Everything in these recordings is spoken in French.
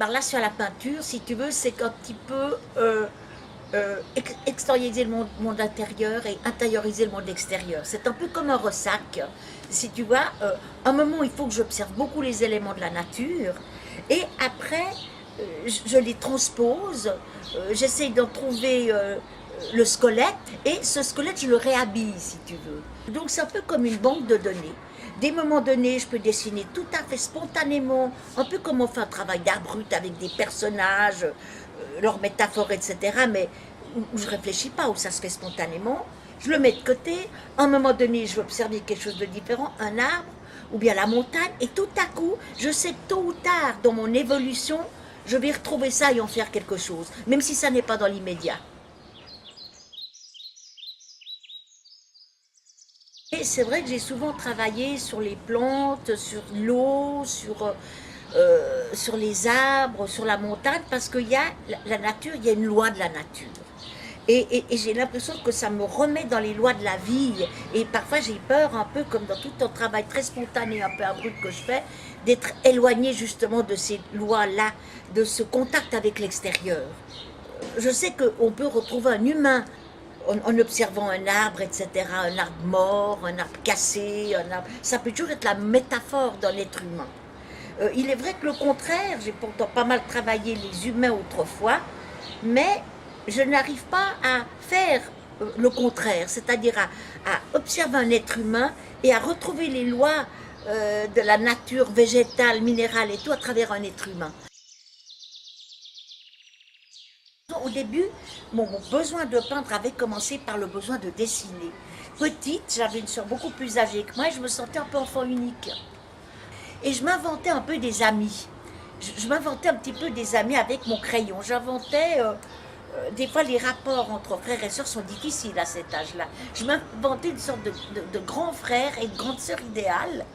ma relation à la peinture, si tu veux, c'est qu'un petit peu extérioriser le monde intérieur et intérioriser le monde extérieur. C'est un peu comme un ressac. Si tu vois, un moment, il faut que j'observe beaucoup les éléments de la nature et après, je les transpose, j'essaye d'en trouver le squelette et ce squelette, je le réhabille, si tu veux. Donc, c'est un peu comme une banque de données. Des moments donnés, je peux dessiner tout à fait spontanément, un peu comme on fait un travail d'art brut avec des personnages, leurs métaphores, etc. Mais où je ne réfléchis pas, où ça se fait spontanément. Je le mets de côté. À un moment donné, je vais observer quelque chose de différent, un arbre, ou bien la montagne, et tout à coup, je sais que tôt ou tard, dans mon évolution, je vais retrouver ça et en faire quelque chose, même si ça n'est pas dans l'immédiat. Et c'est vrai que j'ai souvent travaillé sur les plantes, sur l'eau, sur les arbres, sur la montagne, parce qu'il y a la nature, il y a une loi de la nature. Et j'ai l'impression que ça me remet dans les lois de la vie. Et parfois j'ai peur, un peu comme dans tout un travail très spontané, un peu abrupt que je fais, d'être éloignée justement de ces lois-là, de ce contact avec l'extérieur. Je sais qu'on peut retrouver un humain en observant un arbre, etc., un arbre mort, un arbre cassé, un arbre... ça peut toujours être la métaphore d'un être humain. Il est vrai que le contraire, j'ai pourtant pas mal travaillé les humains autrefois, mais je n'arrive pas à faire le contraire, c'est-à-dire à observer un être humain et à retrouver les lois de la nature végétale, minérale et tout à travers un être humain. Au début, mon besoin de peindre avait commencé par le besoin de dessiner. Petite, j'avais une soeur beaucoup plus âgée que moi et je me sentais un peu enfant unique. Et je m'inventais un peu des amis. Je m'inventais un petit peu des amis avec mon crayon. J'inventais, des fois les rapports entre frères et sœurs sont difficiles à cet âge-là. Je m'inventais une sorte de grand frère et de grande sœur idéale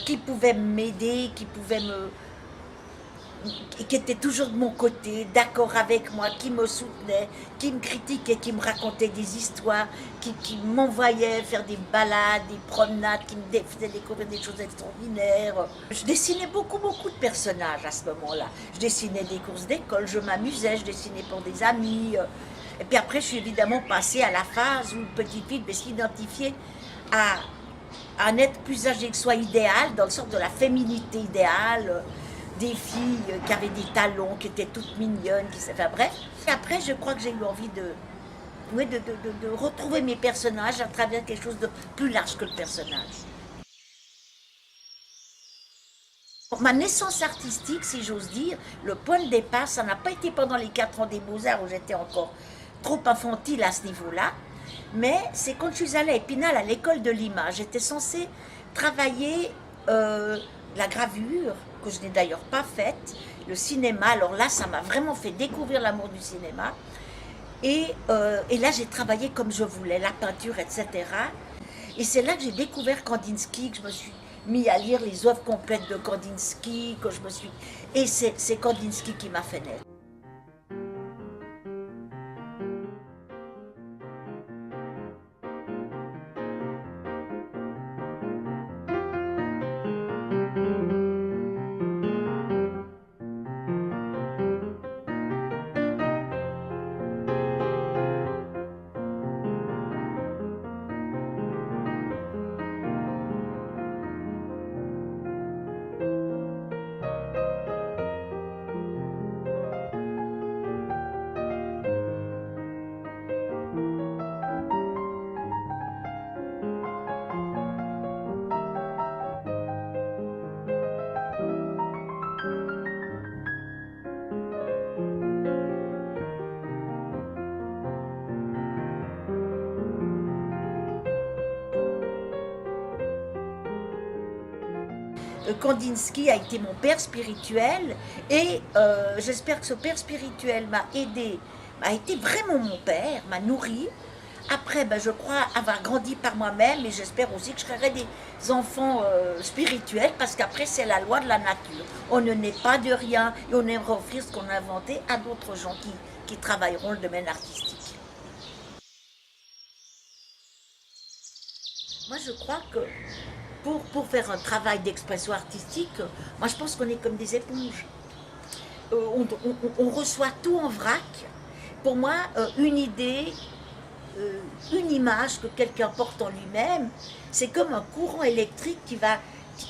qui pouvaient m'aider, qui était toujours de mon côté, d'accord avec moi, qui me soutenait, qui me critiquait, qui me racontait des histoires, qui m'envoyait faire des balades, des promenades, qui me faisait découvrir des choses extraordinaires. Je dessinais beaucoup, beaucoup de personnages à ce moment-là. Je dessinais des courses d'école, je m'amusais, je dessinais pour des amis. Et puis après, je suis évidemment passée à la phase où une petite fille devait s'identifier à un être plus âgé que soi idéal, dans le sens de la féminité idéale, des filles qui avaient des talons, qui étaient toutes mignonnes, enfin bref. Et après, je crois que j'ai eu envie oui, de retrouver mes personnages à travers quelque chose de plus large que le personnage. Ma naissance artistique, si j'ose dire, le point de départ, ça n'a pas été pendant les 4 ans des Beaux-Arts où j'étais encore trop infantile à ce niveau-là, mais c'est quand je suis allée à Épinal à l'école de l'image. J'étais censée travailler la gravure, que je n'ai d'ailleurs pas faite, le cinéma. Alors là, ça m'a vraiment fait découvrir l'amour du cinéma. Et là, j'ai travaillé comme je voulais, la peinture, etc. Et c'est là que j'ai découvert Kandinsky, que je me suis mis à lire les œuvres complètes de Kandinsky, que je me suis... Et c'est Kandinsky qui m'a fait naître. Kandinsky a été mon père spirituel et j'espère que ce père spirituel m'a aidé, m'a été vraiment mon père, m'a nourri. Après, ben, je crois avoir grandi par moi-même et j'espère aussi que je serai des enfants spirituels parce qu'après, c'est la loi de la nature. On ne naît pas de rien et on aimerait offrir ce qu'on a inventé à d'autres gens qui travailleront le domaine artistique. Moi, je crois que pour faire un travail d'expression artistique, moi, je pense qu'on est comme des éponges. on reçoit tout en vrac. Pour moi, une idée, une image que quelqu'un porte en lui-même, c'est comme un courant électrique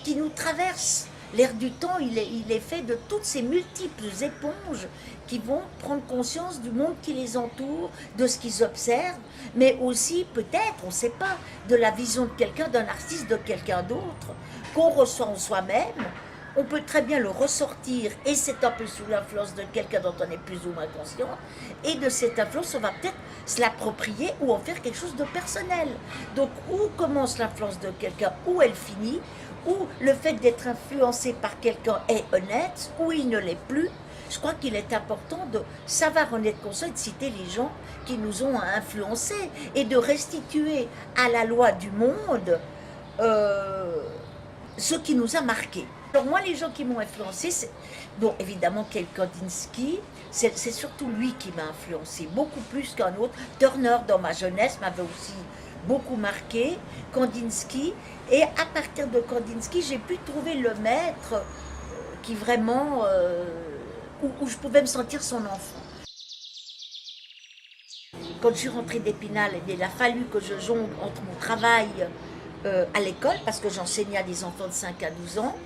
qui nous traverse. L'air du temps, il est fait de toutes ces multiples éponges qui vont prendre conscience du monde qui les entoure, de ce qu'ils observent, mais aussi peut-être, on ne sait pas, de la vision de quelqu'un, d'un artiste, de quelqu'un d'autre, qu'on ressent en soi-même. On peut très bien le ressortir, et c'est un peu sous l'influence de quelqu'un dont on est plus ou moins conscient, et de cette influence, on va peut-être se l'approprier ou en faire quelque chose de personnel. Donc, où commence l'influence de quelqu'un, où elle finit, où le fait d'être influencé par quelqu'un est honnête, ou il ne l'est plus. Je crois qu'il est important de savoir en être conscient et de citer les gens qui nous ont influencés, et de restituer à la loi du monde ce qui nous a marqués. Alors moi, les gens qui m'ont influencé, c'est bon, évidemment, Ken Kandinsky, c'est surtout lui qui m'a influencé, beaucoup plus qu'un autre. Turner, dans ma jeunesse, m'avait aussi beaucoup marqué, Kandinsky, et à partir de Kandinsky, j'ai pu trouver le maître qui vraiment, où je pouvais me sentir son enfant. Quand je suis rentrée d'Épinal, eh bien, il a fallu que je jongle entre mon travail à l'école, parce que j'enseignais à des enfants de 5 à 12 ans,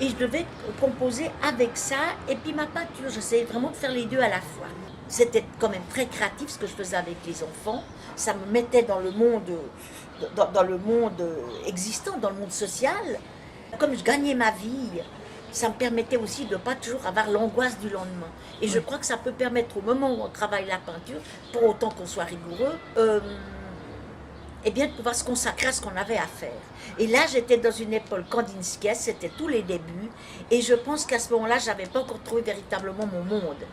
et je devais composer avec ça, et puis ma peinture, j'essayais vraiment de faire les deux à la fois. C'était quand même très créatif ce que je faisais avec les enfants, ça me mettait dans le monde, dans le monde existant, dans le monde social. Comme je gagnais ma vie, ça me permettait aussi de ne pas toujours avoir l'angoisse du lendemain. Et je crois que ça peut permettre au moment où on travaille la peinture, pour autant qu'on soit rigoureux, et bien de pouvoir se consacrer à ce qu'on avait à faire. Et là, j'étais dans une école kandinskyesque, c'était tous les débuts, et je pense qu'à ce moment-là, je n'avais pas encore trouvé véritablement mon monde.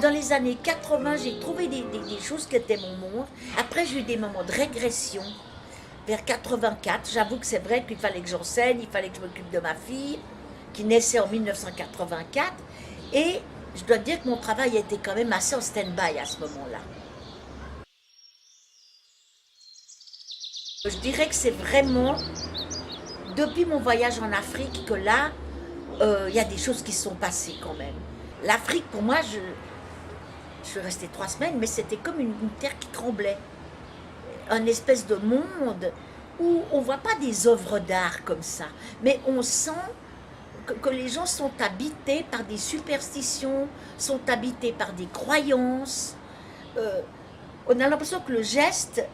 Dans les années 80, j'ai trouvé des choses qui étaient mon monde. Après, j'ai eu des moments de régression. Vers 84, j'avoue que c'est vrai qu'il fallait que j'enseigne, il fallait que je m'occupe de ma fille, qui naissait en 1984. Et je dois dire que mon travail était quand même assez en stand-by à ce moment-là. Je dirais que c'est vraiment depuis mon voyage en Afrique que là, il y a des choses qui se sont passées quand même. L'Afrique, pour moi, je suis restée 3 semaines, mais c'était comme une terre qui tremblait. Un espèce de monde où on ne voit pas des œuvres d'art comme ça, mais on sent que les gens sont habités par des superstitions, sont habités par des croyances. On a l'impression que le geste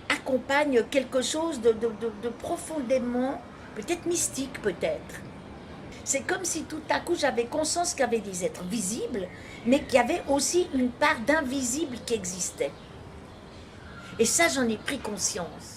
accompagne quelque chose de profondément, peut-être mystique peut-être. C'est comme si tout à coup j'avais conscience qu'il y avait des êtres visibles, mais qu'il y avait aussi une part d'invisible qui existait. Et ça, j'en ai pris conscience.